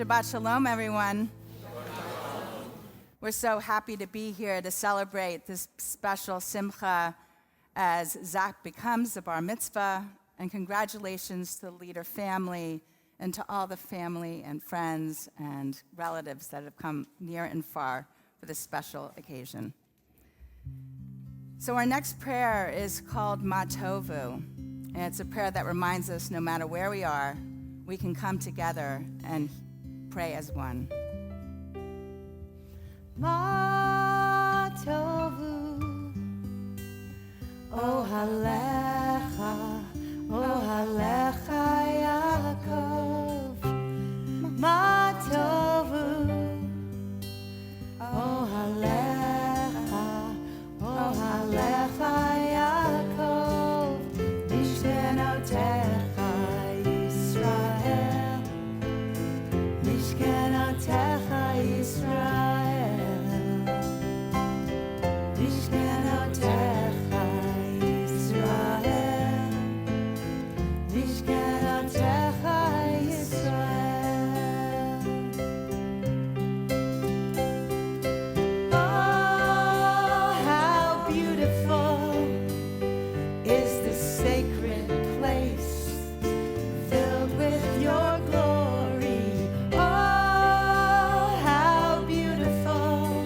Shabbat Shalom, everyone. We're so happy to be here to celebrate this special simcha as Zack becomes the Bar Mitzvah, and congratulations to the Leader family and to all the family and friends and relatives that have come near and far for this special occasion. So our next prayer is called Ma Tovu, and it's a prayer that reminds us no matter where we are, we can come together and pray as one. Ma tovu, ohalecha, ohalecha Yaakov. Ma tovu, ohalecha, ohalecha Yaakov. Mishkenotecha Yisrael, Mishkenotecha Yisrael, Mishkenotecha Yisrael, Mishkenotecha Yisrael. Oh, how beautiful is this sacred place, filled with your glory. Oh, how beautiful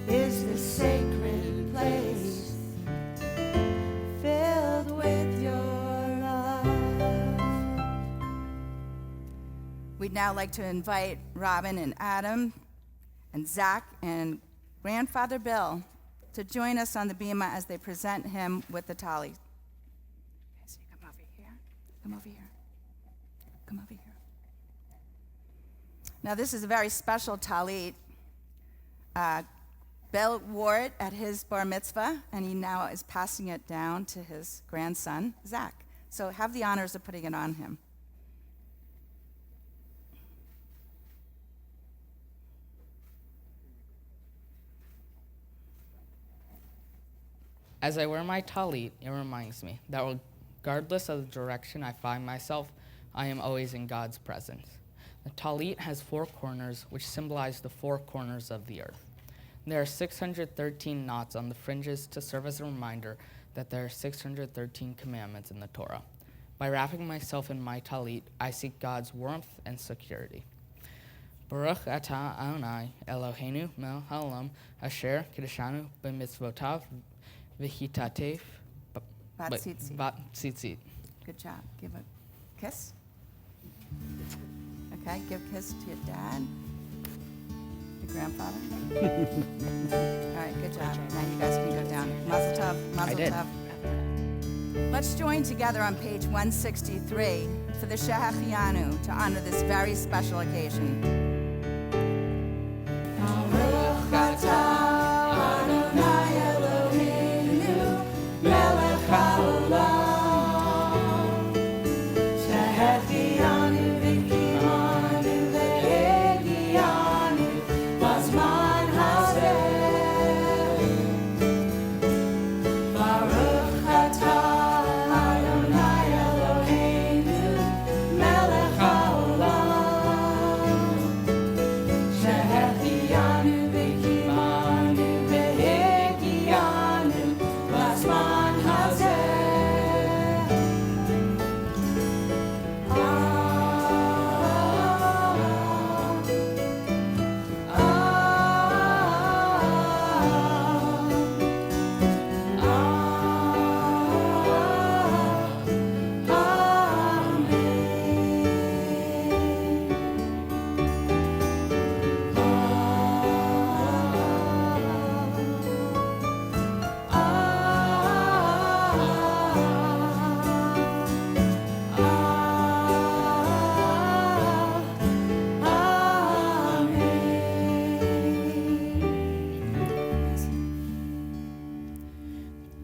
is this sacred place, filled with your love. We'd now like to invite Robin and Adam and Zach and Grandfather Bill to join us on the bima as they present him with the tali. So you come over here. Come over here. Come over here. Now this is a very special talit. Bill wore it at his bar mitzvah, and he now is passing it down to his grandson, Zach. So have the honors of putting it on him. As I wear my talit, it reminds me that regardless of the direction I find myself, I am always in God's presence. The talit has 4 corners, which symbolize the 4 corners of the earth. There are 613 knots on the fringes to serve as a reminder that there are 613 commandments in the Torah. By wrapping myself in my talit, I seek God's warmth and security. Baruch atah Adonai Eloheinu melech haolam asher kiddushanu b'mitzvotav v'hitatef Bat-tzitzit. Good job. Give a kiss. Okay, give a kiss to your dad, your grandfather. All right, good job. Now you guys can go down. Mazel tov, mazel tov. Let's join together on page 163 for the Shehachianu to honor this very special occasion. Baruch atah Adonai Eloheinu melech haolam, shehechianu v'kimanu v'egianu b'zman hazeh. Baruch atah Adonai Eloheinu melech haolam, shehechianu v'kimanu v'egianu b'zman hazeh.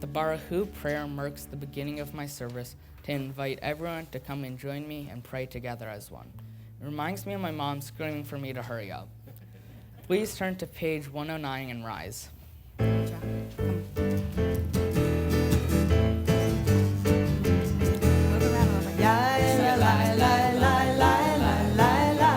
The Baruchu prayer marks the beginning of my service to invite everyone to come and join me and pray together as one. It reminds me of my mom screaming for me to hurry up. Please turn to page 109 and rise. Good job. Move around a little bit. La la la la la la la la.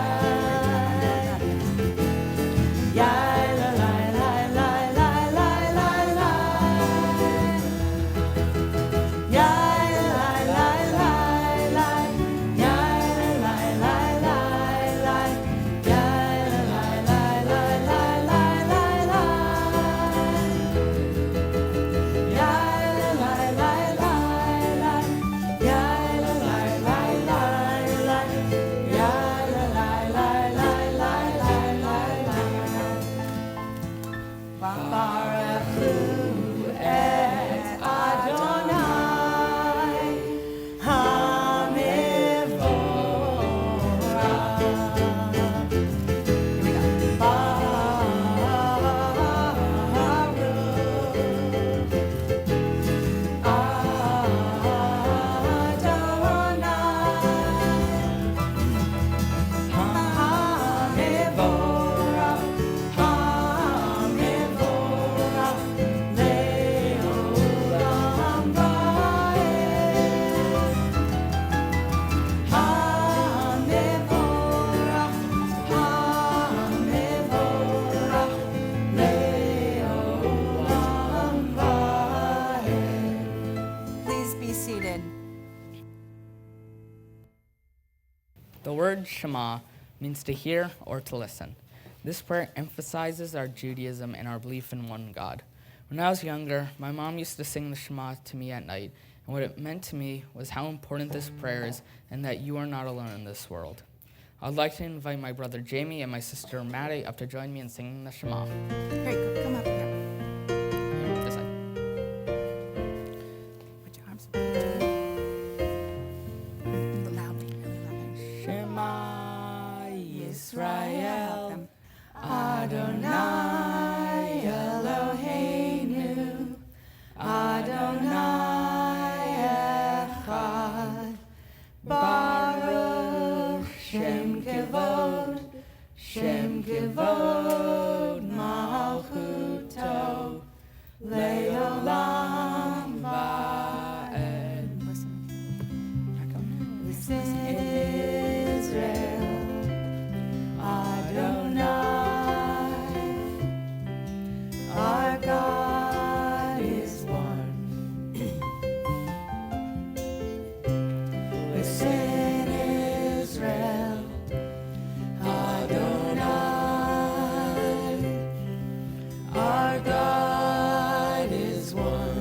Baruchu et Adonai HaMevorach. Please be seated. The word Shema means to hear or to listen. This prayer emphasizes our Judaism and our belief in one God. When I was younger, my mom used to sing the Shema to me at night, and what it meant to me was how important this prayer is and that you are not alone in this world. I'd like to invite my brother Jamie and my sister Maddie up to join me in singing the Shema. Great, come up here. This side. Put your arms loudly, really loudly. Shema Yisrael, Adonai Eloheinu, Adonai Echad, Baruch Shem Kevod Malchuto, Leolam Va'ed. Listen, Israel, Adonai, our God is one. Listen, Israel, Adonai, our God is one.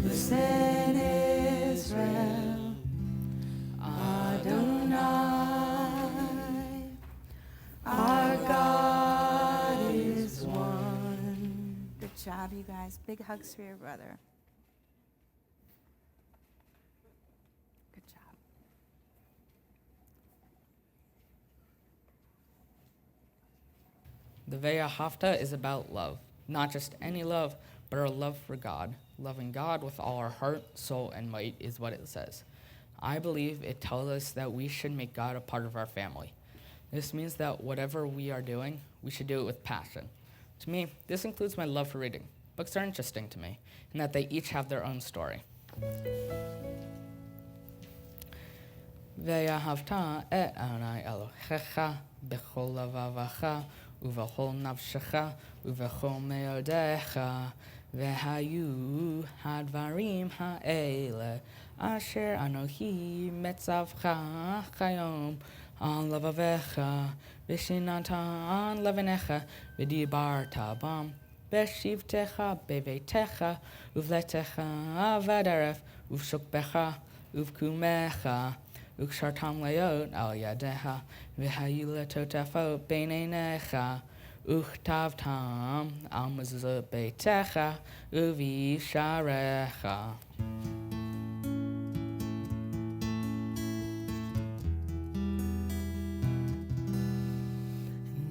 Listen, Israel, Adonai, our God is one. Good job, you guys. Big hugs for your brother. Good job. The Ve'ahavta is about love, not just any love, but our love for God. Loving God with all our heart, soul, and might is what it says. I believe it tells us that we should make God a part of our family. This means that whatever we are doing, we should do it with passion. To me, this includes my love for reading. Books are interesting to me, and that they each have their own story. Ve'ahavta et Adonai Elohecha b'chol levavacha uv'chol nafshecha uv'chol meodecha ve'hayu hadvarim ha'ele asher anohi metzavcha chayom al levavecha v'shinatan levanecha v'dibarta bam v'shivtecha bevetecha uvletecha v'adaref uv'shukbecha uv'kumecha Ukshartam leot al yadeha, v'hayu letotafot beinenecha, uchtavtam al mezuzot beitecha, uvisharecha.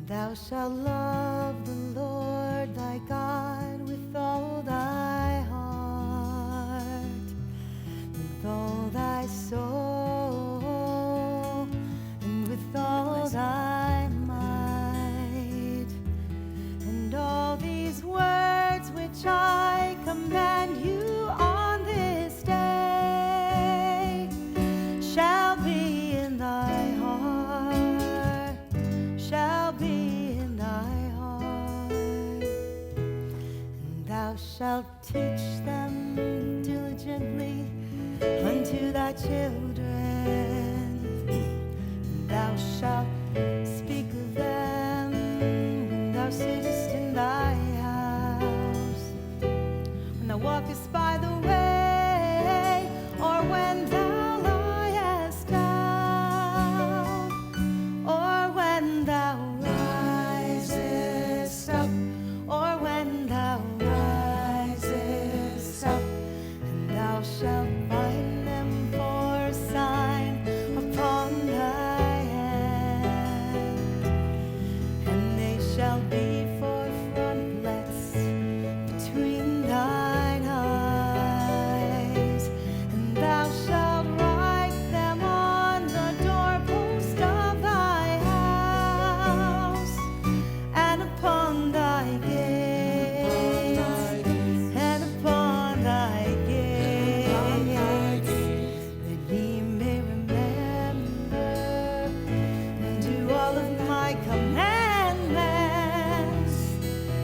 Thou shalt love the Lord thy God with all thy heart, with all thy soul, and with all thy might. And all these words which I command you on this day shall be in thy heart, shall be in thy heart. And thou shalt teach them diligently unto thy children. And thou shalt speak of them when thou sittest in thy house, when thou walkest by the way, or when thou liest down, or when thou risest shall be for frontlets between thine eyes, and thou shalt write them on the doorpost of thy house, and upon thy gates, and upon thy gates, that ye may remember and do all of my commandments,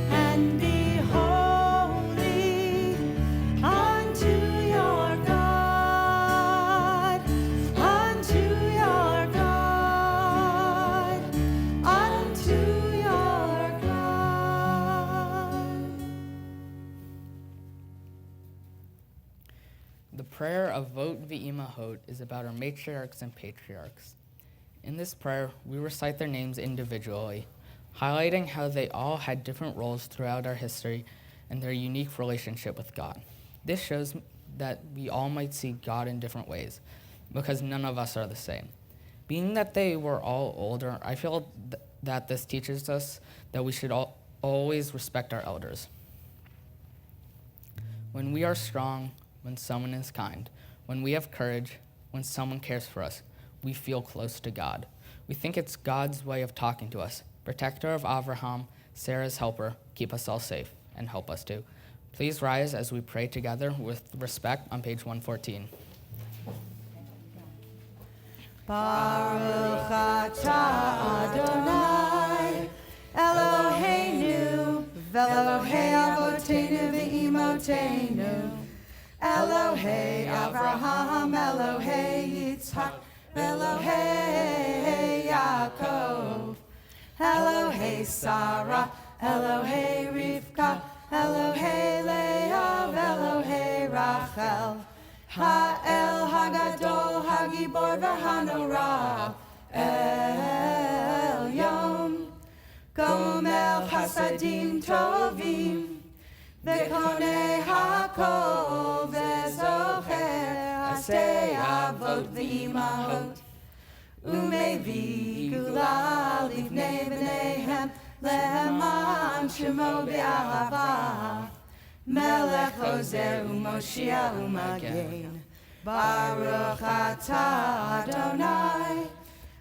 and be holy unto your God, unto your God, unto your God. The prayer of Vot V'Imahot is about our matriarchs and patriarchs. In this prayer, we recite their names individually, highlighting how they all had different roles throughout our history and their unique relationship with God. This shows that we all might see God in different ways, because none of us are the same. Being that they were all older, I feel that this teaches us that we should always respect our elders. When we are strong, when someone is kind, when we have courage, when someone cares for us, we feel close to God. We think it's God's way of talking to us. Protector of Abraham, Sarah's helper, keep us all safe and help us too. Please rise as we pray together with respect on page 114. Baruch atah Adonai Eloheinu v'Elohei Avotenu v'Imotenu Elohei Avraham Elohei Yitzhak Elohei Yaakov Elohei Sarah Elohei Rivka Elohei Leah Elohei Rachel Ha'el Hagadol Hagibor V'Hanora El Yom Gomel Chasadim Tovim V'Konei Hakol V'Zocher Asei Avot V'Imahot Umevi Gula Livnei B'neihem Le'eman Shemo B'Ahava Melech Hozer U'Moshia U'Magen Baruch atah Adonai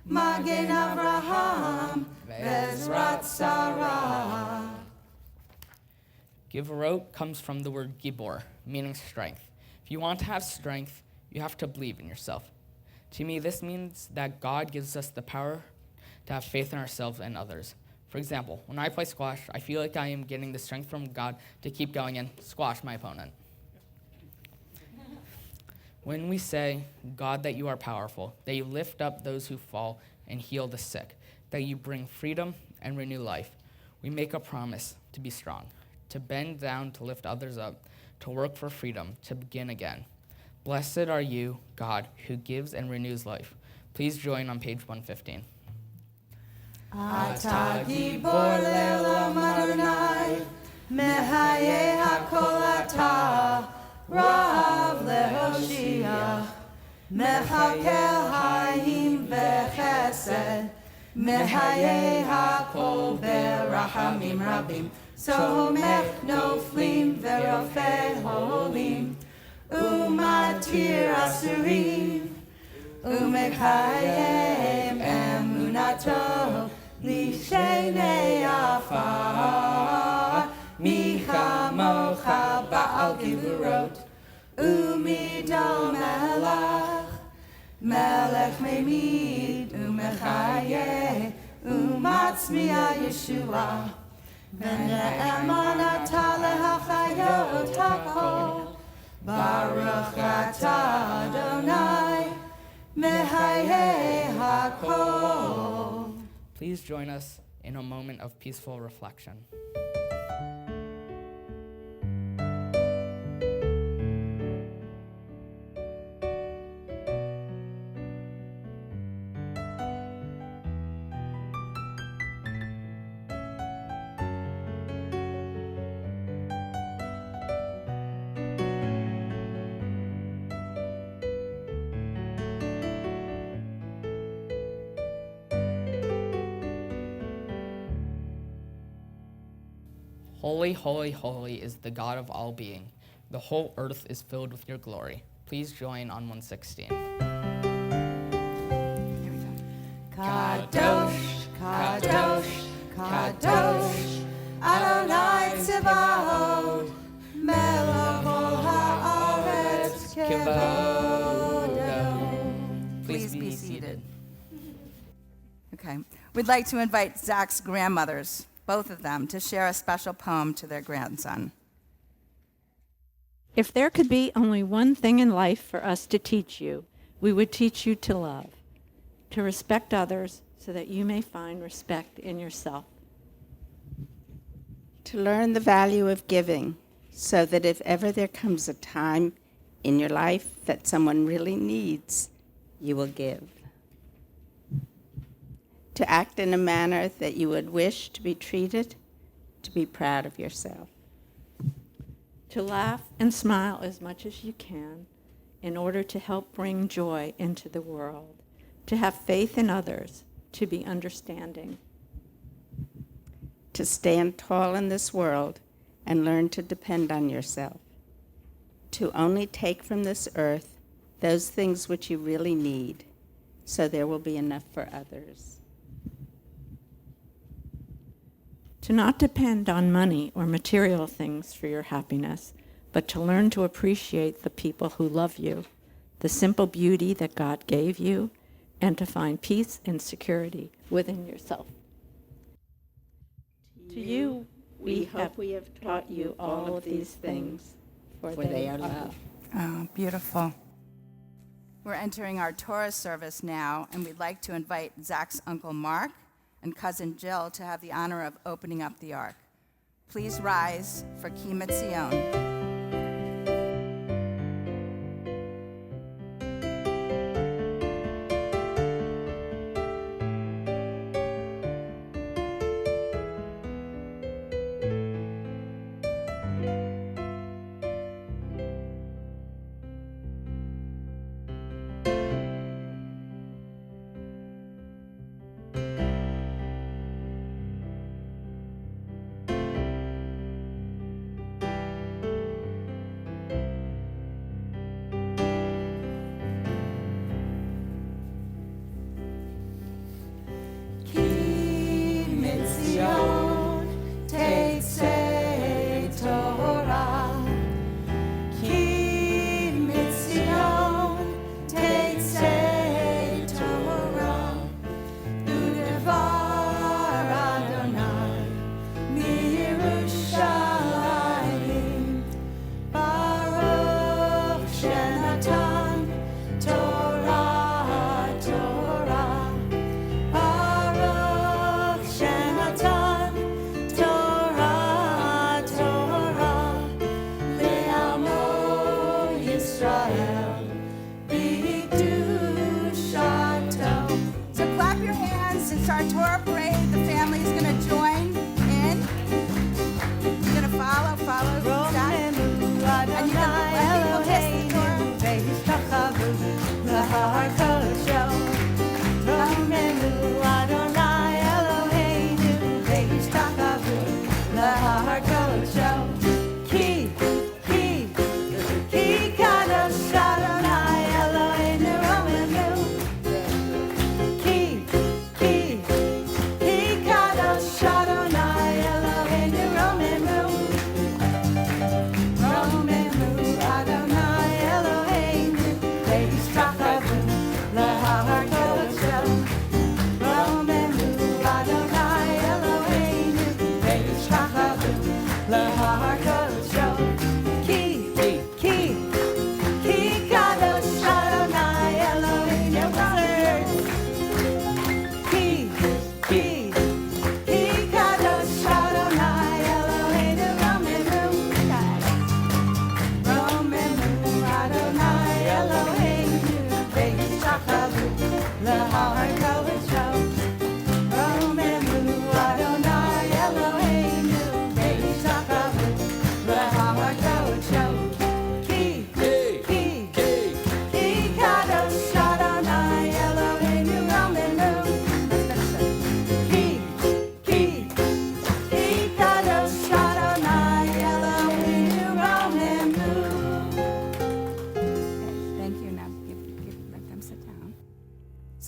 Magen Avraham Bezrat Sarah. Givorot comes from the word gibor, meaning strength. If you want to have strength, you have to believe in yourself. To me, this means that God gives us the power to have faith in ourselves and others. For example, when I play squash, I feel like I am getting the strength from God to keep going and squash my opponent. When we say, God, that you are powerful, that you lift up those who fall and heal the sick, that you bring freedom and renew life, we make a promise to be strong, to bend down to lift others up, to work for freedom, to begin again. Blessed are you, God, who gives and renews life. Please join on page 115. Ata gibor le'olam Adonai Mehaye hakol ata Rav le'hoshia Mechakel hayim v'chesed Mehaye hakol berachamim rabim Somech noflim v'rofeh holim Umatir asurim Umekayem emunato Lishenei afar Michamocha ba'al givurot Umidol melech Melech memid Umechaye Umatzmiya Yeshua V'ne'eman ata lehachayot hakol Baruch atah Adonai Mehaye hakol. Please join us in a moment of peaceful reflection. Holy, holy, holy is the God of all being. The whole earth is filled with your glory. Please join on 116. Here we go. Kadosh, Kadosh, Kadosh, Adonai Tzevaot, Melech kol haaretz kevodo. Please be seated. Okay. We'd like to invite Zach's grandmothers, both of them, to share a special poem to their grandson. If there could be only one thing in life for us to teach you, we would teach you to love, to respect others so that you may find respect in yourself. To learn the value of giving so that if ever there comes a time in your life that someone really needs, you will give. To act in a manner that you would wish to be treated, to be proud of yourself. To laugh and smile as much as you can in order to help bring joy into the world. To have faith in others, to be understanding. To stand tall in this world and learn to depend on yourself. To only take from this earth those things which you really need, so there will be enough for others. To not depend on money or material things for your happiness, but to learn to appreciate the people who love you, the simple beauty that God gave you, and to find peace and security within yourself. To you, we hope we have taught you all of these things, for they are love. Oh, beautiful. We're entering our Torah service now, and we'd like to invite Zach's Uncle Mark and Cousin Jill to have the honor of opening up the Ark. Please rise for Ki Mitzion.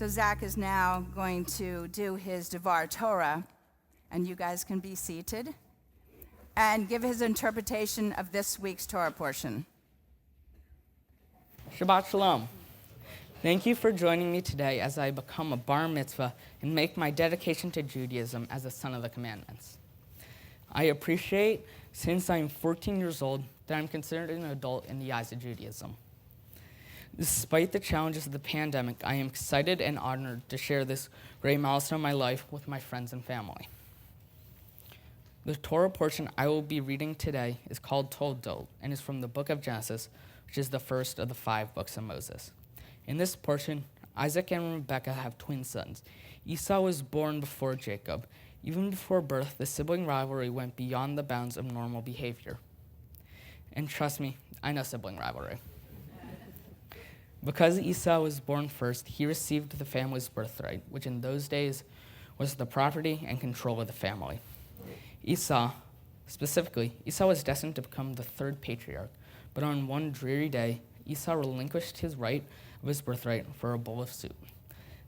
Zach is now going to do his Davar Torah, and you guys can be seated, and give his interpretation of this week's Torah portion. Shabbat Shalom. Thank you for joining me today as I become a Bar Mitzvah and make my dedication to Judaism as a son of the commandments. I appreciate, since I am 14 years old, that I'm considered an adult in the eyes of Judaism. Despite the challenges of the pandemic, I am excited and honored to share this great milestone in my life with my friends and family. The Torah portion I will be reading today is called Toldot and is from the book of Genesis, which is the first of the 5 books of Moses. In this portion, Isaac and Rebekah have twin sons. Esau was born before Jacob. Even before birth, the sibling rivalry went beyond the bounds of normal behavior. And trust me, I know sibling rivalry. Because Esau was born first, he received the family's birthright, which in those days was the property and control of the family. Esau was destined to become the 3rd patriarch, but on one dreary day, Esau relinquished his right of his birthright for a bowl of soup.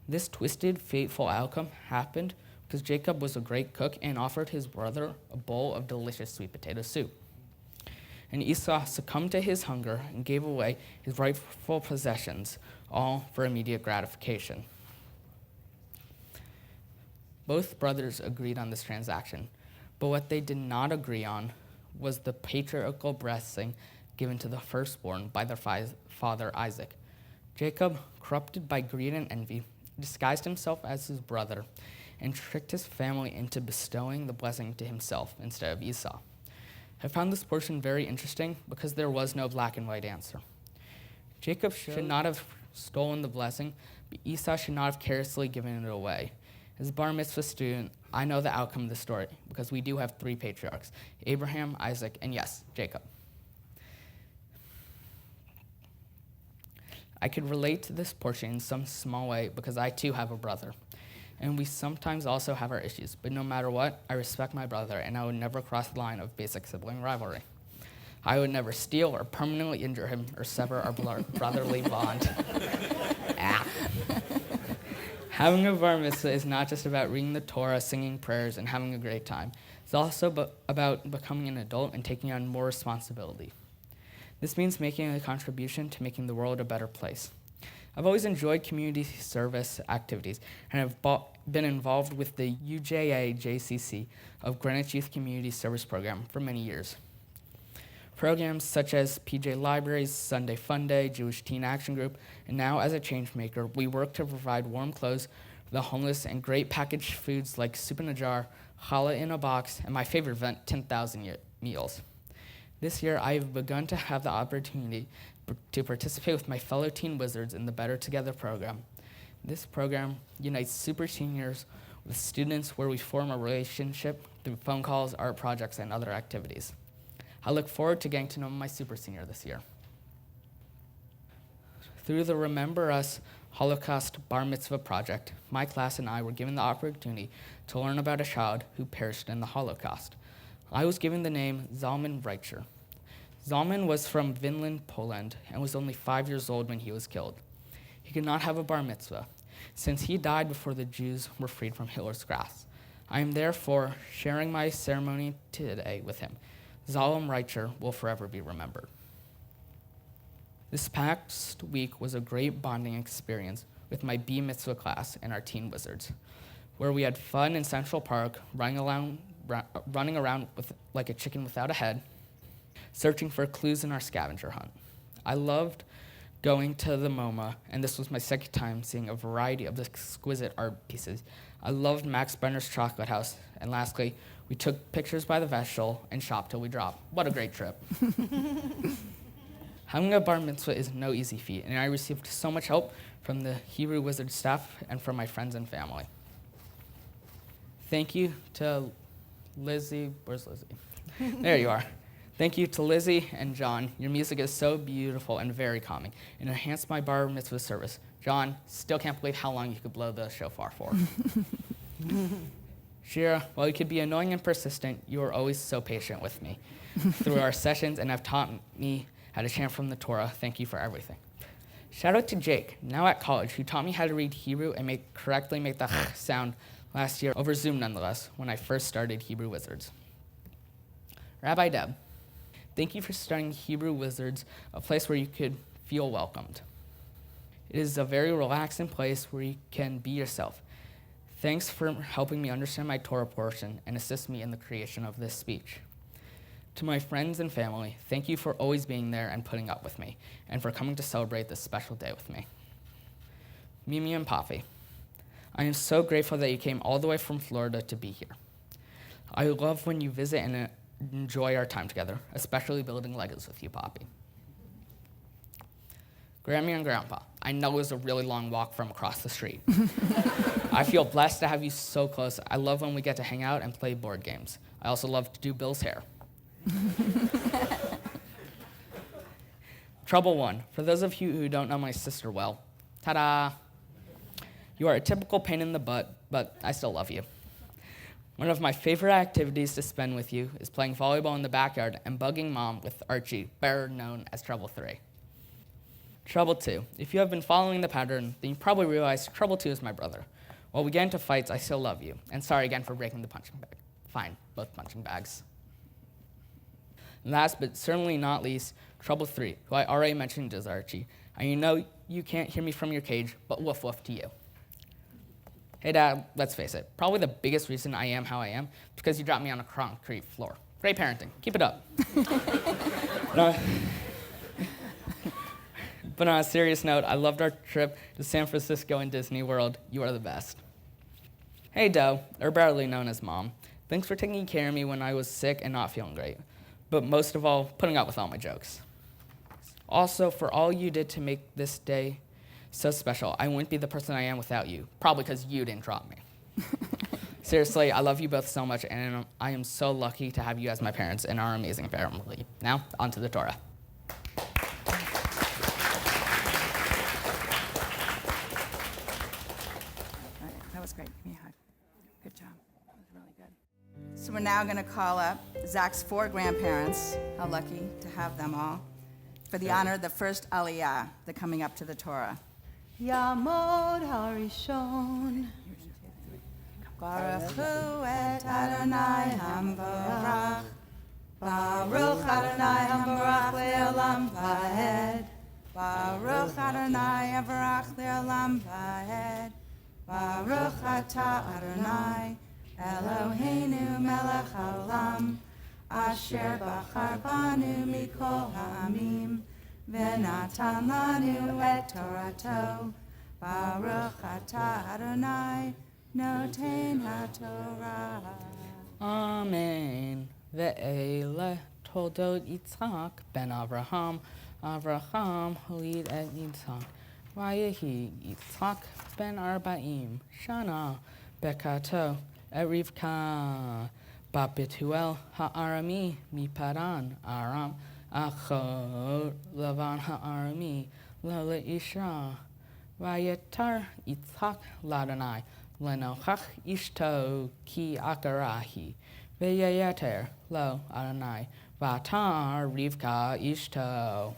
This twisted, fateful outcome happened because Jacob was a great cook and offered his brother a bowl of delicious sweet potato soup. And Esau succumbed to his hunger and gave away his rightful possessions, all for immediate gratification. Both brothers agreed on this transaction, but what they did not agree on was the patriarchal blessing given to the firstborn by their father Isaac. Jacob, corrupted by greed and envy, disguised himself as his brother and tricked his family into bestowing the blessing to himself instead of Esau. I found this portion very interesting because there was no black and white answer. Jacob should not have stolen the blessing, but Esau should not have carelessly given it away. As a Bar Mitzvah student, I know the outcome of the story because we do have 3 patriarchs, Abraham, Isaac, and yes, Jacob. I could relate to this portion in some small way because I too have a brother. And we sometimes also have our issues, but no matter what, I respect my brother and I would never cross the line of basic sibling rivalry. I would never steal or permanently injure him or sever our brotherly bond. Having a Bar Mitzvah is not just about reading the Torah, singing prayers, and having a great time. It's also about becoming an adult and taking on more responsibility. This means making a contribution to making the world a better place. I've always enjoyed community service activities and have been involved with the UJA-JCC of Greenwich Youth Community Service Program for many years. Programs such as PJ Libraries, Sunday Fun Day, Jewish Teen Action Group, and now as a change maker, we work to provide warm clothes for the homeless and great packaged foods like soup in a jar, challah in a box, and my favorite event, 10,000 meals. This year, I have begun to have the opportunity to participate with my fellow teen wizards in the Better Together program. This program unites super seniors with students where we form a relationship through phone calls, art projects, and other activities. I look forward to getting to know my super senior this year. Through the Remember Us Holocaust Bar Mitzvah project, my class and I were given the opportunity to learn about a child who perished in the Holocaust. I was given the name Zalman Reicher. Zalman was from Vinland, Poland, and was only 5 years old when he was killed. He could not have a bar mitzvah, since he died before the Jews were freed from Hitler's grasp. I am therefore sharing my ceremony today with him. Zalman Reicher will forever be remembered. This past week was a great bonding experience with my B Mitzvah class and our teen wizards, where we had fun in Central Park, running around like a chicken without a head, searching for clues in our scavenger hunt. I loved going to the MoMA, and this was my second time seeing a variety of exquisite art pieces. I loved Max Brenner's Chocolate House, and lastly, we took pictures by the Veshel and shopped till we dropped. What a great trip. Having a bar mitzvah is no easy feat, and I received so much help from the Hebrew Wizard staff and from my friends and family. Thank you to Lizzie. Where's Lizzie? There you are. Thank you to Lizzie and John. Your music is so beautiful and very calming and enhanced my bar mitzvah service. John, still can't believe how long you could blow the shofar for. Shira, while you could be annoying and persistent, you are always so patient with me through our sessions and have taught me how to chant from the Torah. Thank you for everything. Shout out to Jake, now at college, who taught me how to read Hebrew and correctly make the sound last year over Zoom nonetheless, when I first started Hebrew Wizards. Rabbi Deb, thank you for starting Hebrew Wizards, a place where you could feel welcomed. It is a very relaxing place where you can be yourself. Thanks for helping me understand my Torah portion and assist me in the creation of this speech. To my friends and family, thank you for always being there and putting up with me, and for coming to celebrate this special day with me. Mimi and Papi, I am so grateful that you came all the way from Florida to be here. I love when you visit and enjoy our time together, especially building Legos with you, Papi. Grammy and Grandpa, I know it was a really long walk from across the street. I feel blessed to have you so close. I love when we get to hang out and play board games. I also love to do Bill's hair. Trouble one, for those of you who don't know my sister well, ta-da! You are a typical pain in the butt, but I still love you. One of my favorite activities to spend with you is playing volleyball in the backyard and bugging Mom with Archie, better known as Trouble 3. Trouble 2. If you have been following the pattern, then you probably realize Trouble 2 is my brother. While we get into fights, I still love you. And sorry again for breaking the punching bag. Fine, both punching bags. And last but certainly not least, Trouble 3, who I already mentioned is Archie. And you know you can't hear me from your cage, but woof woof to you. Hey Dad, let's face it, probably the biggest reason I am how I am, because you dropped me on a concrete floor. Great parenting, keep it up. But on a serious note, I loved our trip to San Francisco and Disney World. You are the best. Hey Doe, or barely known as Mom, thanks for taking care of me when I was sick and not feeling great. But most of all, putting up with all my jokes. Also, for all you did to make this day so special, I wouldn't be the person I am without you, probably because you didn't drop me. Seriously, I love you both so much, and I am so lucky to have you as my parents and our amazing family. Now, on to the Torah. That was great. Give me a hug. Good job. That was really good. So we're now going to call up Zach's 4 grandparents. How lucky to have them all. For the honor of the first Aliyah, the coming up to the Torah. Yamod Harishon. Baruch hu et Adonai Hamvarach. Baruch Adonai Hamvarach le'olam va'ed. Baruch Adonai Hamvarach le'olam va'ed. Baruch atah Adonai Eloheinu melech haolam asher bachar banu mikol ha'amim v'natan lanu et Torato. Baruch atah Adonai noten haTorah. Amen. Ve'ele toldot Yitzchak ben Avraham. Avraham holid et Yitzchak. Vayehi Yitzchak ben Arba'im. Shana bekato et Rivka. Bapituel ha'arami miparan aram. Achor lavan ha'arami lo le'isha. Vayetar Yitzchak ladonai. Lenochach ishto ki akarahi. Ve'yeter lo Adonai. Vatar Rivka ishto.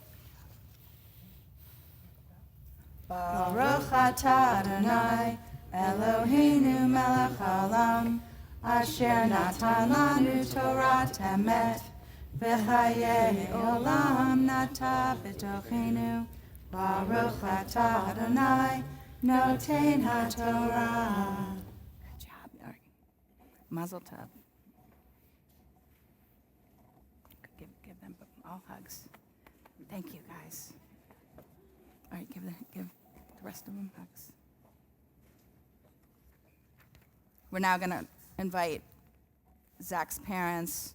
Baruch atah Adonai Eloheinu melech haolam asher natan lanu Torah emet v'chayei olam nata b'tochenu. Baruch atah Adonai noten haTorah. Good job. All right. Mazel tov. Give them all hugs. Thank you, guys. All right, give the rest of them hugs. We're now going to invite Zach's parents,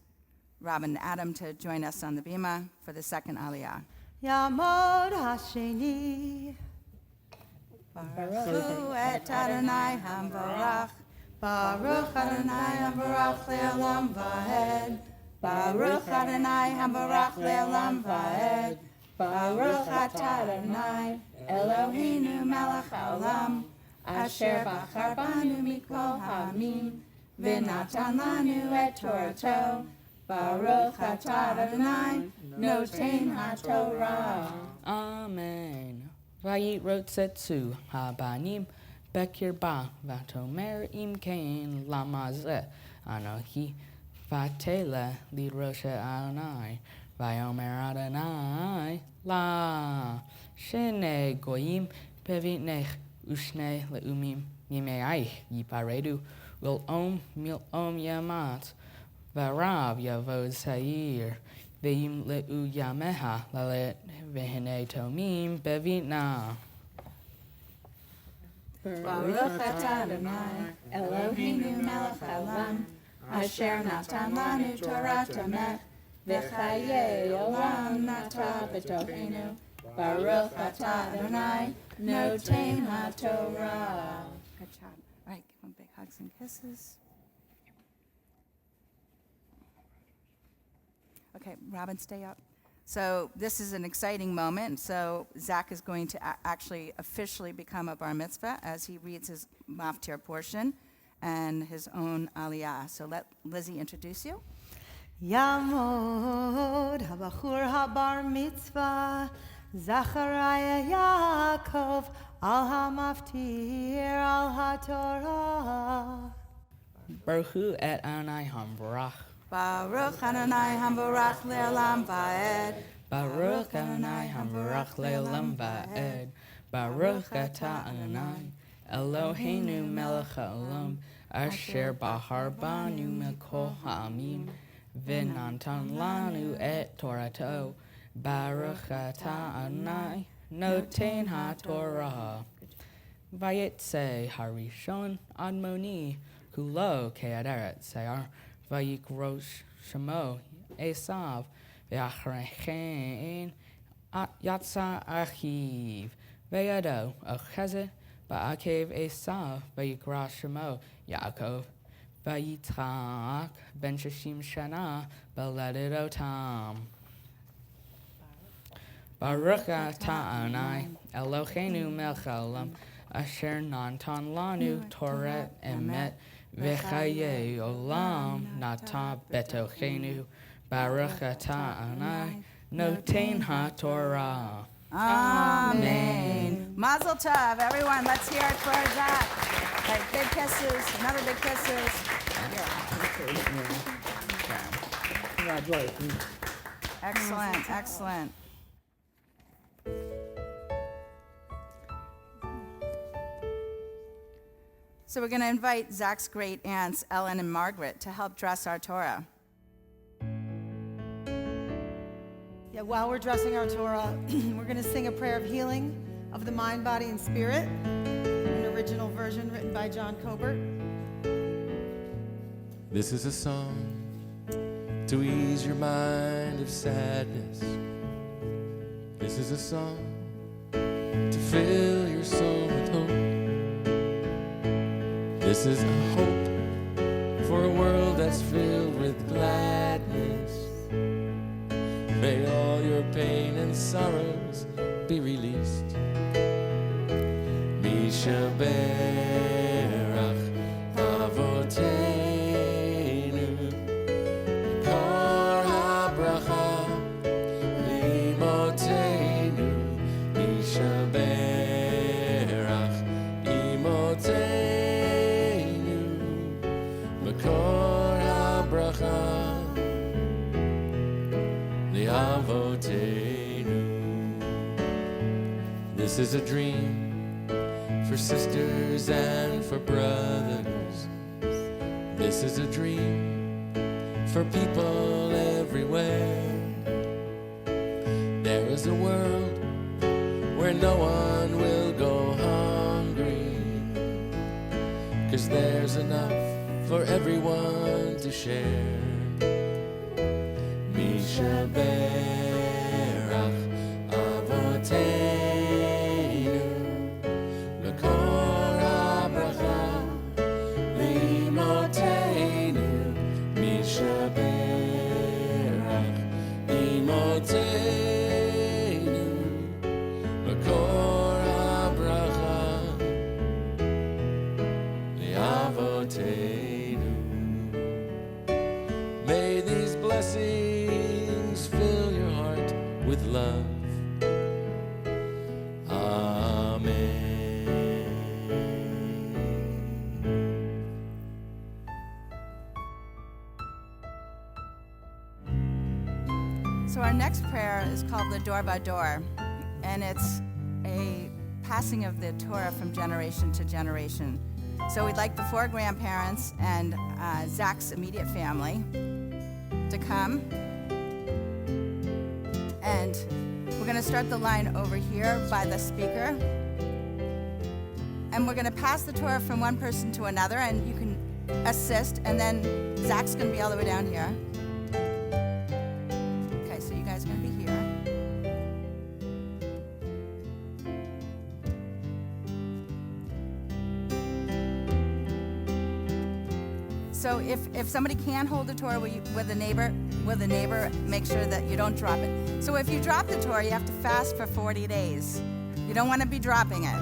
Rob and Adam, to join us on the bima for the second Aliyah. Yamod Hasheni. Baruch hu et Adonai Hamvarach. Baruch Adonai Hamvarach le'olam va'ed. Baruch Adonai Hamvarach le'olam va'ed. Baruch atah Adonai Eloheinu melech haolam asher bachar banu mikol ha'amim v'natan lanu et Torato. Baruch atah Adonai noten haTorah. Amen. Vayirotzetsu habanim bekir ba vatomer im kain lamaze anohi vatela liroshe Adonai vayomer Adonai la shene goyim pevitnech ushne leumim yimeai yiparedu will mil yamat varav yavod sair ve'im le'u yameha lalet vehene tomim bevitna. Baruch atah Adonai, Eloheinu melech haolam, asher natan lanu Torah tamet, v'chayei olam nata b'tochenu. Baruch atah Adonai, noten haTorah. Good job. All right, give them big hugs and kisses. Okay, Robin, stay up. So this is an exciting moment. So Zach is going to actually officially become a Bar Mitzvah as he reads his maftir portion and his own Aliyah. So let Lizzie introduce you. Yamod habachur habar mitzvah Zachariah Yaakov al hamaftir al haTorah. Baruch et Adonai hambarach. Baruch Adonai hambarach le'olam va'ed. Baruch Adonai hambarach le'olam va'ed. Baruch atah Adonai Eloheinu melech haolam asher bahar banu mikol ha'amim v'natan lanu et Torato. Baruch atah Adonai noten haTorah. Vayetze harishon admoni kulo ke'aderet se'ar vayikrosh shemo Esav ve'achrechen yatsa achiv ve'yado achezet ba'akev Esav vayikra shemo Yaakov vayitzchak ben shishim shana beledet otam. Baruch atah Adonai Eloheinu melech haolam asher natan lanu Torah emet v'chayei olam nata betochenu. Baruch atah Adonai noten haTorah. Amen. Mazel tov, everyone. Let's hear it for Zach. Right, big kisses, another big kisses. Congratulations. Excellent, excellent. So we're going to invite Zach's great aunts, Ellen and Margaret, to help dress our Torah. Yeah, while we're dressing our Torah, we're going to sing a prayer of healing of the mind, body, and spirit, an original version written by Jon Cobert. This is a song to ease your mind of sadness. This is a song to fill your soul with hope. This is a hope for a world that's filled with gladness. May all your pain and sorrows be released. Misha Berach Avoteinu Kor HaBracha Imoteinu Misha Berach Imoteinu Kor HaBracha This is a dream for sisters and for brothers. This is a dream for people everywhere. There is a world where no one will go hungry, 'cause there's enough for everyone to share. Misha Berach Avoteinu L'kor HaBracha L'imoteinu Misha Berach L'imoteinu L'kor HaBracha L'avoteinu. May these blessings fill your heart with love. So our next prayer is called the Davar, and it's a passing of the Torah from generation to generation. So we'd like the 4 grandparents and Zach's immediate family to come. And we're going to start the line over here by the speaker. And we're going to pass the Torah from one person to another, and you can assist. And then Zach's going to be all the way down here. Okay, so you guys are going to be here. So if somebody can hold the Torah with a neighbor, make sure that you don't drop it. So if you drop the Torah, you have to fast for 40 days. You don't want to be dropping it.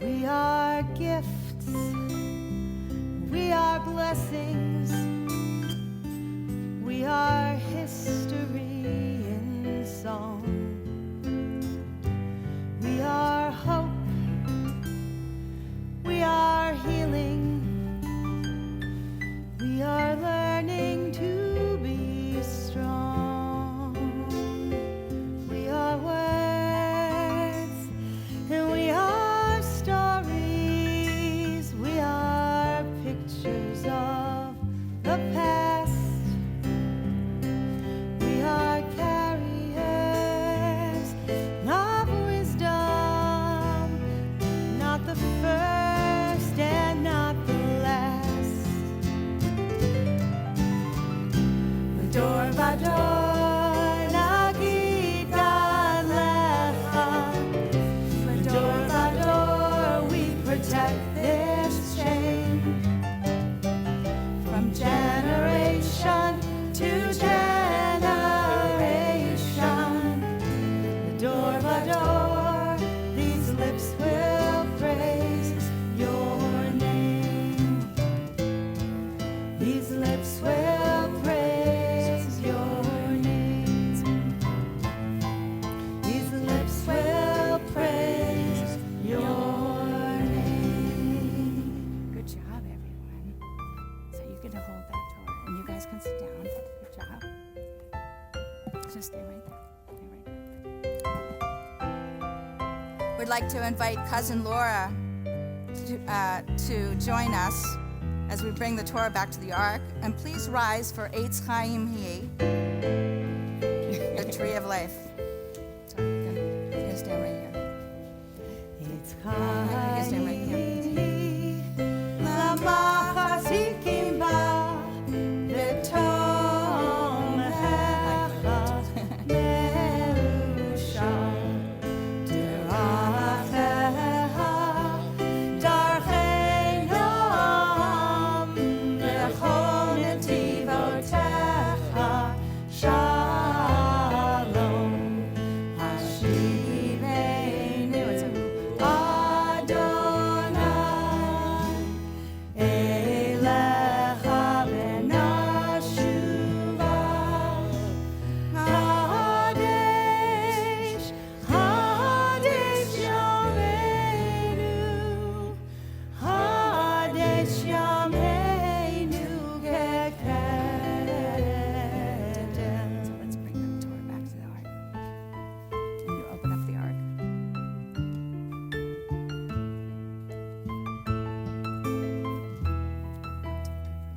We are gifts, we are blessings, we are history in song. We are hope, we are healing, we are learning to be strong. We are words, and we are stories, we are pictures of the past. We are carriers of wisdom, not the first and not the last. Door by door, nagid alecha. Door by door, we protect this chain. From generation to generation, door by door, these lips will praise your name. These lips will praise your name. These lips will praise your name. Good job, everyone. So you get to hold that Torah, and you guys can sit down. Good job. Just stay right there. We'd like to invite Cousin Laura to join us as we bring the Torah back to the Ark. And please rise for Eitz Chaim Hi, the tree of life. So you're gonna stand right here. It's You can stand right here. Lamachazikim ba v'tom hecha merusha derachecha darcheinom v'chol netivotecha shalom hashivenu Adonai elecha v'nashuva Hadesh Hadesh Yameinu Hadesh Yameinu Gekedem. So let's bring the Torah back to the Ark. And you open up the Ark.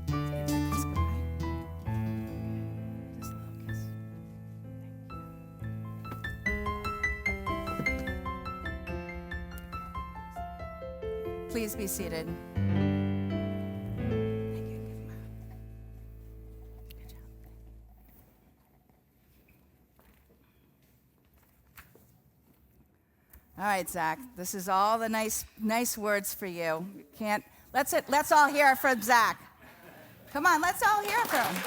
Give a kiss goodbye. Just a little kiss. Please be seated. Thank you. Give him a hug. Good job. All right, Zach. This is all the nice words for you. Can't. Let's all hear it from Zach. Come on, let's all hear it from him.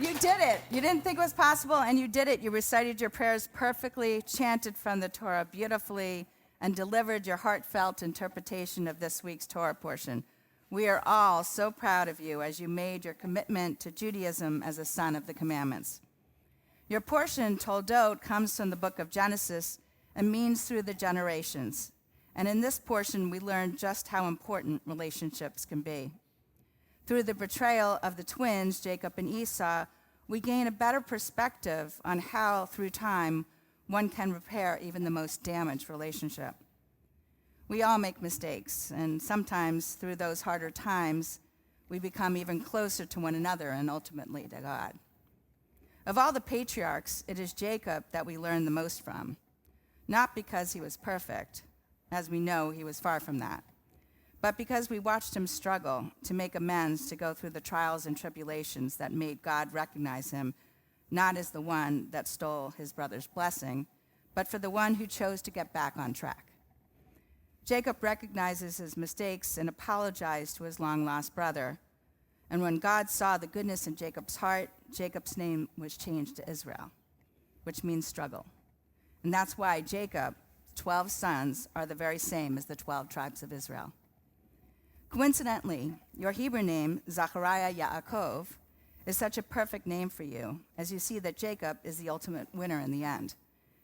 You did it. You didn't think it was possible, and you did it. You recited your prayers perfectly, chanted from the Torah beautifully, and delivered your heartfelt interpretation of this week's Torah portion. We are all so proud of you as you made your commitment to Judaism as a son of the commandments. Your portion, Toldot, comes from the book of Genesis and means through the generations. And in this portion, we learn just how important relationships can be. Through the betrayal of the twins, Jacob and Esau, we gain a better perspective on how, through time, one can repair even the most damaged relationship. We all make mistakes, and sometimes through those harder times, we become even closer to one another and ultimately to God. Of all the patriarchs, it is Jacob that we learn the most from, not because he was perfect, as we know he was far from that, but because we watched him struggle to make amends, to go through the trials and tribulations that made God recognize him not as the one that stole his brother's blessing, but for the one who chose to get back on track. Jacob recognizes his mistakes and apologized to his long-lost brother. And when God saw the goodness in Jacob's heart, Jacob's name was changed to Israel, which means struggle. And that's why Jacob's 12 sons are the very same as the 12 tribes of Israel. Coincidentally, your Hebrew name, Zachariah Yaakov, is such a perfect name for you, as you see that Jacob is the ultimate winner in the end,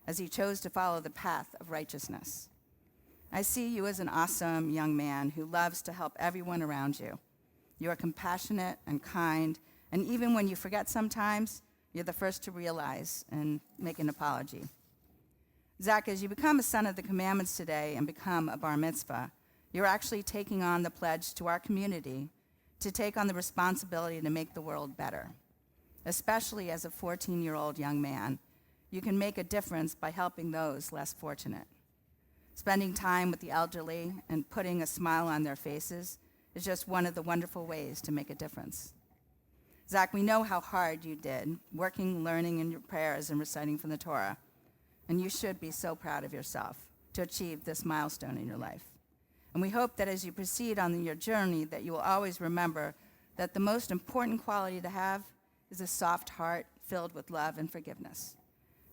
as he chose to follow the path of righteousness. I see you as an awesome young man who loves to help everyone around you. You are compassionate and kind, and even when you forget sometimes, you're the first to realize and make an apology. Zach, as you become a son of the commandments today and become a bar mitzvah, you're actually taking on the pledge to our community to take on the responsibility to make the world better. Especially as a 14-year-old young man, you can make a difference by helping those less fortunate. Spending time with the elderly and putting a smile on their faces is just one of the wonderful ways to make a difference. Zach, we know how hard you did, working, learning in your prayers, and reciting from the Torah. And you should be so proud of yourself to achieve this milestone in your life. And we hope that as you proceed on your journey, that you will always remember that the most important quality to have is a soft heart filled with love and forgiveness.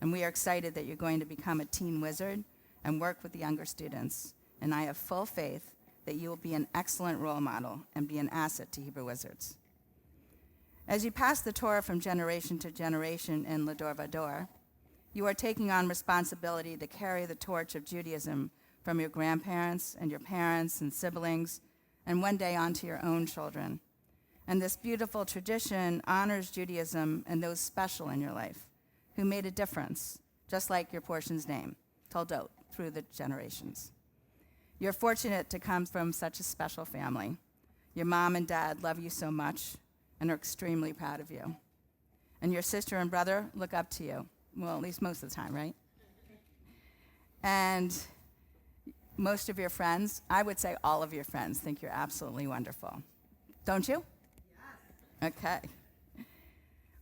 And we are excited that you're going to become a teen wizard and work with the younger students. And I have full faith that you will be an excellent role model and be an asset to Hebrew Wizards. As you pass the Torah from generation to generation in Lador Vador, you are taking on responsibility to carry the torch of Judaism from your grandparents and your parents and siblings, and one day on to your own children. And this beautiful tradition honors Judaism and those special in your life who made a difference, just like your portion's name, Toldot, through the generations. You're fortunate to come from such a special family. Your mom and dad love you so much and are extremely proud of you. And your sister and brother look up to you. Well, at least most of the time, right? And most of your friends, I would say all of your friends, think you're absolutely wonderful. Don't you? Yes. Okay.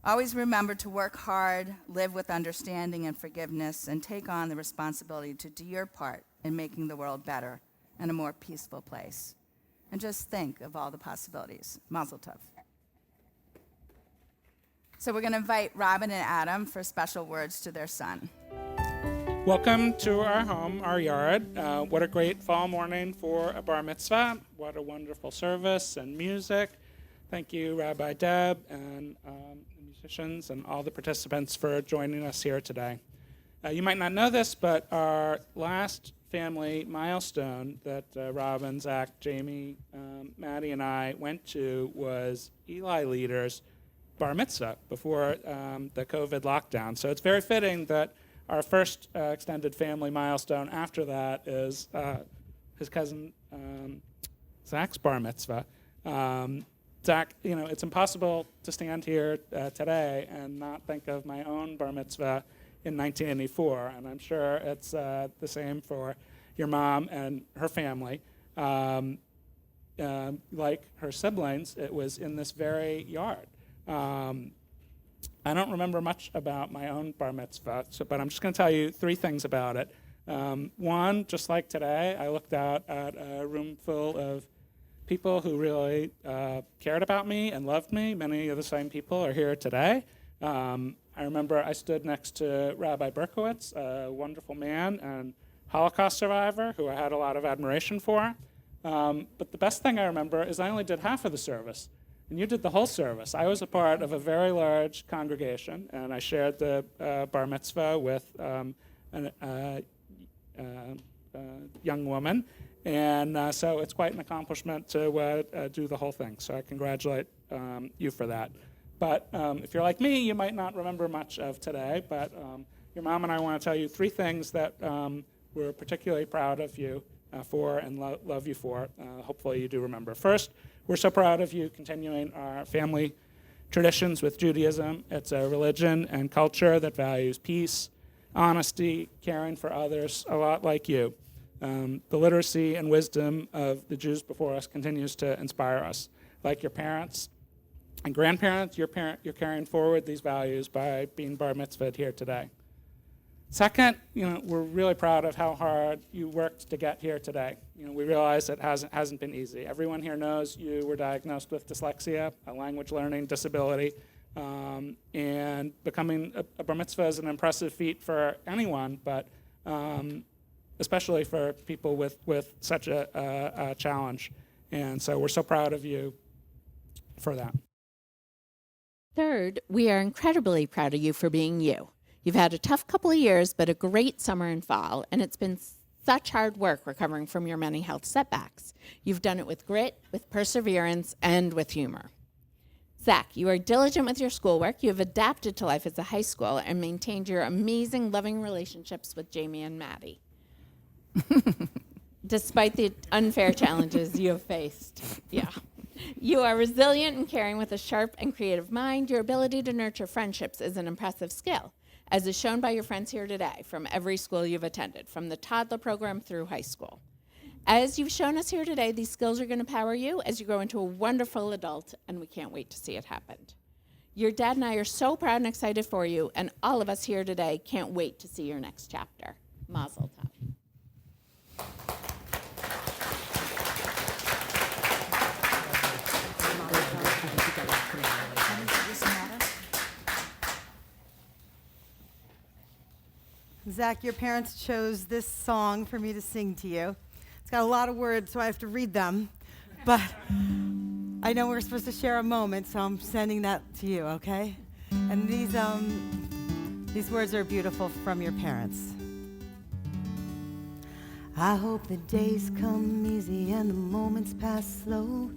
Always remember to work hard, live with understanding and forgiveness, and take on the responsibility to do your part in making the world better and a more peaceful place. And just think of all the possibilities. Mazel tov. So we're going to invite Robin and Adam for special words to their son. Welcome to our home, our yard. What a great fall morning for a bar mitzvah. What a wonderful service and music. Thank you, Rabbi Deb, and the musicians and all the participants for joining us here today. You might not know this, but our last family milestone that Robin, Zach, Jamie, Maddie, and I went to was Eli Leader's Bar Mitzvah before the COVID lockdown. So it's very fitting that our first extended family milestone after that is his cousin Zach's Bar Mitzvah. Zach, it's impossible to stand here today and not think of my own Bar Mitzvah in 1984, and I'm sure it's the same for your mom and her family. Like her siblings, it was in this very yard. I don't remember much about my own bar mitzvah, but I'm just going to tell you three things about it. One, just like today, I looked out at a room full of people who really cared about me and loved me. Many of the same people are here today. I remember I stood next to Rabbi Berkowitz, a wonderful man and Holocaust survivor who I had a lot of admiration for. But the best thing I remember is I only did half of the service. And you did the whole service. I was a part of a very large congregation, and I shared the bar mitzvah with young woman. And so it's quite an accomplishment to do the whole thing. So I congratulate you for that. But if you're like me, you might not remember much of today. But your mom and I want to tell you 3 things that we're particularly proud of you for and love you for. Hopefully you do remember. First, we're so proud of you continuing our family traditions with Judaism. It's a religion and culture that values peace, honesty, caring for others, a lot like you. The literacy and wisdom of the Jews before us continues to inspire us. Like your parents and grandparents, you're carrying forward these values by being bar mitzvahed here today. Second, we're really proud of how hard you worked to get here today. We realize it hasn't been easy. Everyone here knows you were diagnosed with dyslexia, a language learning disability, and becoming a bar mitzvah is an impressive feat for anyone, but especially for people with such a challenge. And so we're so proud of you for that. Third, we are incredibly proud of you for being you. You've had a tough couple of years, but a great summer and fall, and it's been such hard work recovering from your many health setbacks. You've done it with grit, with perseverance, and with humor. Zach, you are diligent with your schoolwork. You have adapted to life as a high school and maintained your amazing, loving relationships with Jamie and Maddie. Despite the unfair challenges you have faced. Yeah. You are resilient and caring with a sharp and creative mind. Your ability to nurture friendships is an impressive skill, as is shown by your friends here today from every school you've attended, from the toddler program through high school. As you've shown us here today, these skills are going to power you as you grow into a wonderful adult, and we can't wait to see it happen. Your dad and I are so proud and excited for you, and all of us here today can't wait to see your next chapter. Mazel tov. Zach, your parents chose this song for me to sing to you. It's got a lot of words, so I have to read them. But I know we're supposed to share a moment, so I'm sending that to you, okay? And these words are beautiful from your parents. I hope the days come easy and the moments pass slow.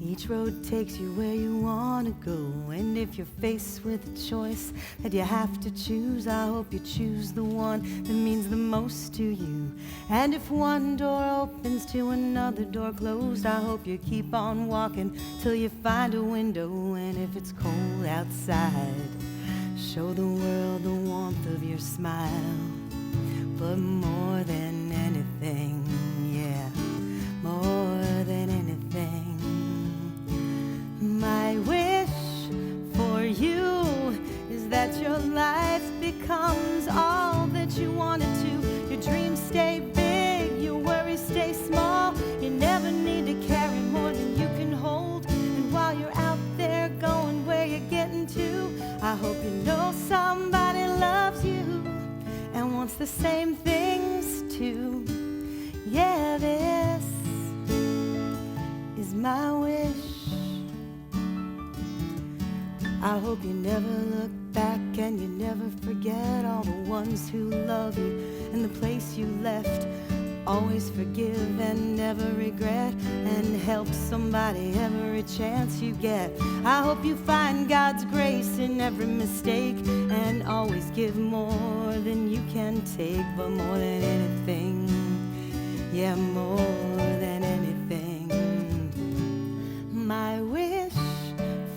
Each road takes you where you want to go. And if you're faced with a choice that you have to choose, I hope you choose the one that means the most to you. And if one door opens to another door closed, I hope you keep on walking till you find a window. And if it's cold outside, show the world the warmth of your smile. But more than anything, yeah, more than anything, my wish for you is that your life becomes all that you wanted to. Your dreams stay big, your worries stay small. You never need to carry more than you can hold. And while you're out there going where you're getting to, I hope you know somebody loves you and wants the same things too. Yeah, this is my wish. I hope you never look back and you never forget all the ones who love you and the place you left. Always forgive and never regret, and help somebody every chance you get. I hope you find God's grace in every mistake and always give more than you can take. But more than anything, yeah, more than anything, my wish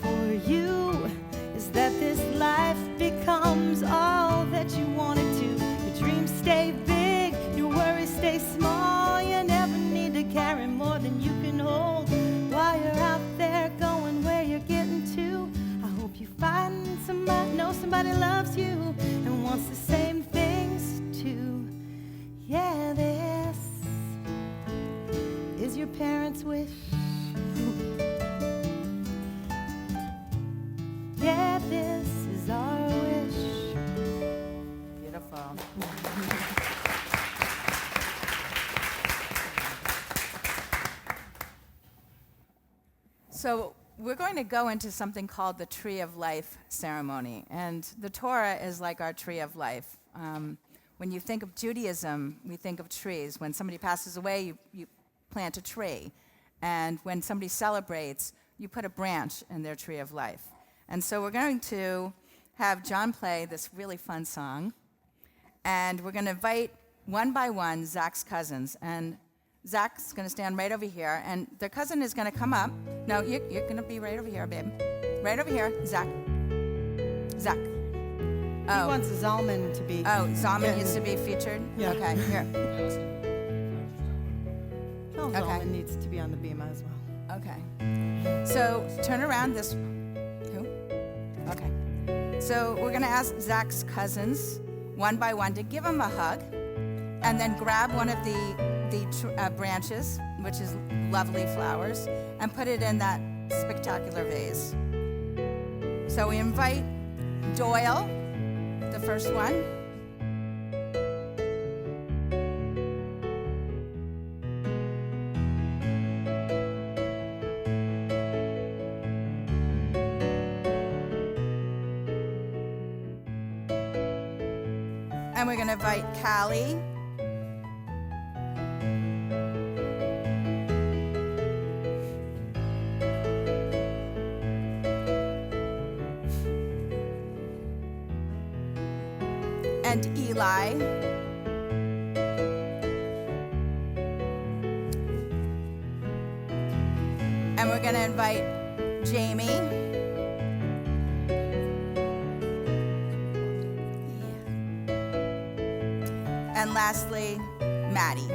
for you is that this life becomes all that you wanted to. Your dreams stay big, your worries stay small. You never need to carry more than you can hold. While you're out there going where you're getting to, I hope you find somebody, know somebody loves you and wants the same things too. Yeah, this is your parents' wish. Yeah, this is our wish. Beautiful. So we're going to go into something called the Tree of Life ceremony. And the Torah is like our tree of life. When you think of Judaism, we think of trees. When somebody passes away, you plant a tree. And when somebody celebrates, you put a branch in their tree of life. And so we're going to have John play this really fun song. And we're going to invite one by one Zach's cousins. And Zach's going to stand right over here. And their cousin is going to come up. No, you're going to be right over here, babe. Right over here, Zach. Zach. He wants Zalman to be. Oh, Zalman needs to be featured? Yeah. Okay, here. Well, Okay. Zalman needs to be on the bima as well. Okay. So turn around this. Who? Okay. So we're going to ask Zach's cousins, one by one, to give him a hug, and then grab one of the branches, which is lovely flowers, and put it in that spectacular vase. So we invite Doyle, the first one. And we're going to invite Callie. And Eli. And we're going to invite Jamie. And lastly, Maddie.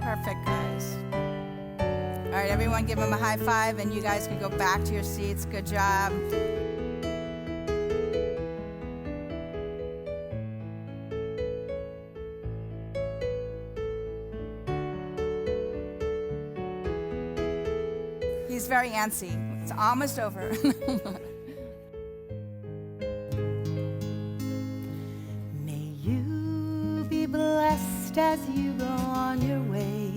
Perfect, guys. All right, everyone give them a high five, and you guys can go back to your seats. Good job. He's very antsy. It's almost over. May you be blessed as you go on your way.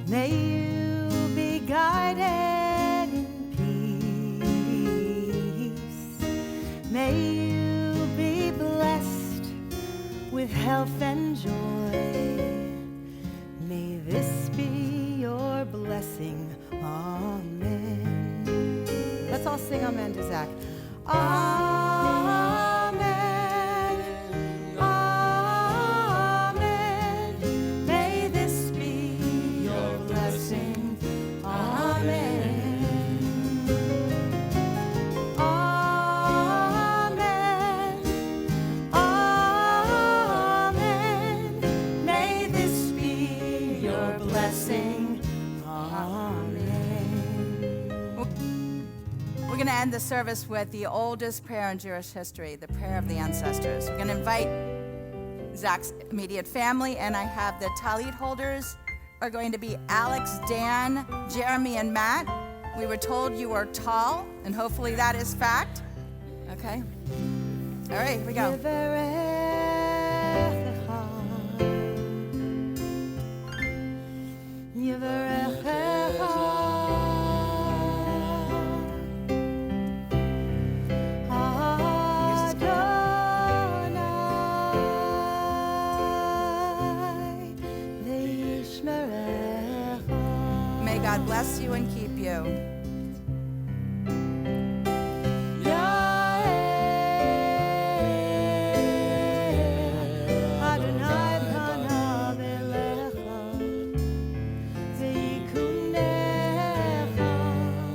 May you be guided in peace. May you be blessed with health and joy. May this be your blessing. Amen. Let's all sing amen to Zach. Amen. Amen. May this be your blessing. Amen. Amen. Amen. May this be your blessing. Amen. We're going to end the service with the oldest prayer in Jewish history, the prayer of the ancestors. We're going to invite Zach's immediate family, and I have the talit holders are going to be Alex, Dan, Jeremy, and Matt. We were told you were tall, and hopefully that is fact. Okay. All right, here we go. May God bless you and keep you.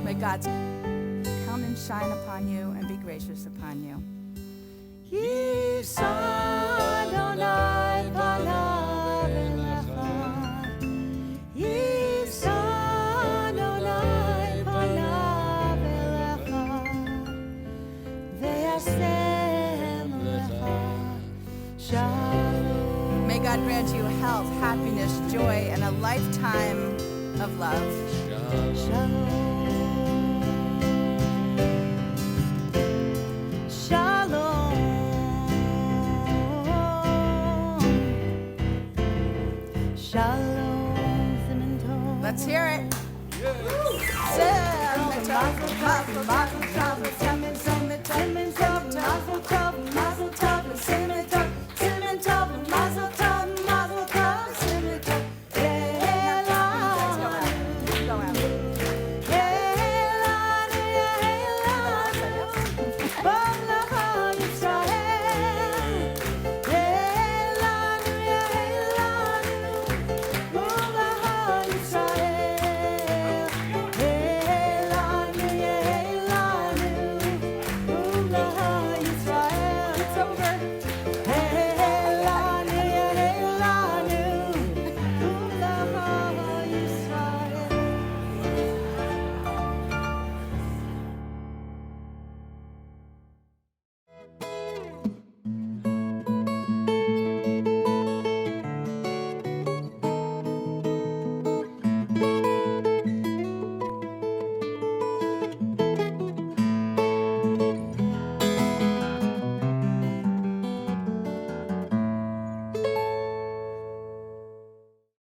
May God come and shine upon you and be gracious upon you. May God grant you health, happiness, joy, and a lifetime of love. Shalom.